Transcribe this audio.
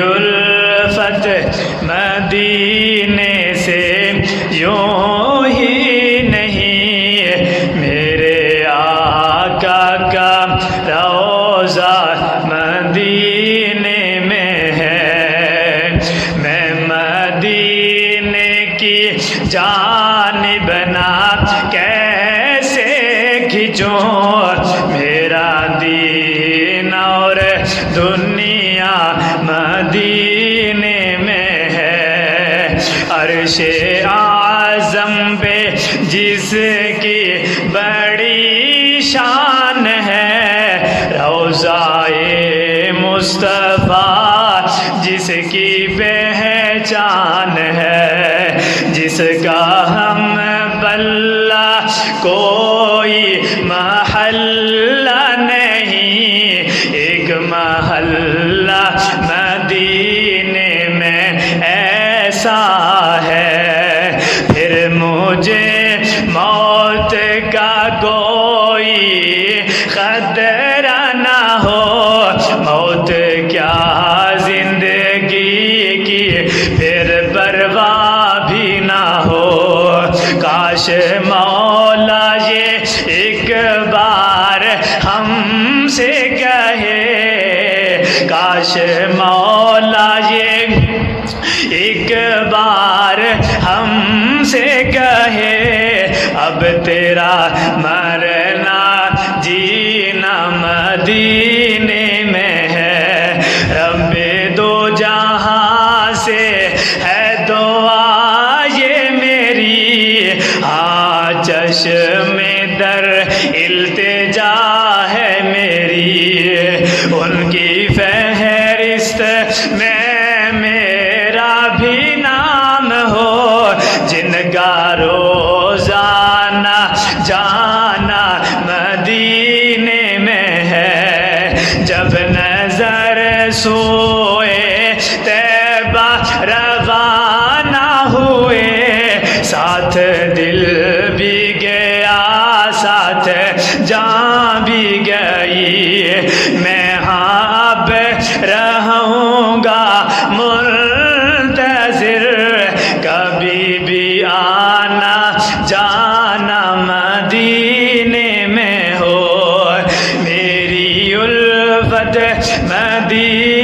الفت مدینے سے یوں ہی نہیں، میرے آقا کا روضہ مدینے میں ہے، میں مدینے کی جانب نہ کیسے کھنچوں، میرا دین اور دنیا مدینے میں ہے، عرش اعظم پہ جس کی بڑی شان ہے، روضہ مصطفیٰ جس کی پہچان ہے، جس کا ہم بلہ کوئی محلہ نہیں، ایک محلہ مدینے میں ایسا ہے، پھر مجھے موت کا کوئی خطرہ نہ ہو، موت کیا زندگی کی پھر پرواہ بھی نہ ہو، کاش مولا یہ ایک بار ہم سے کہے، کاش مولا یہ ایک بار ہم سے کہے، اب تیرا مرنا جینا مدینے میں ہے، رب دو جہاں سے ہے دعا یہ میری، چشم در التجا ہے میری، ان کی فہرست میں میرا بھی نام ہو، جن کا روزانہ جانا مدینے میں ہے، جب نظر سوئے طیبہ روانہ ہوئے، ساتھ دل بھی گیا ساتھ جان بھی گئی، میں اب رہوں گا منتظر، کبھی بھی آنا جانا مدینے میں ہو، میری الفت مدینے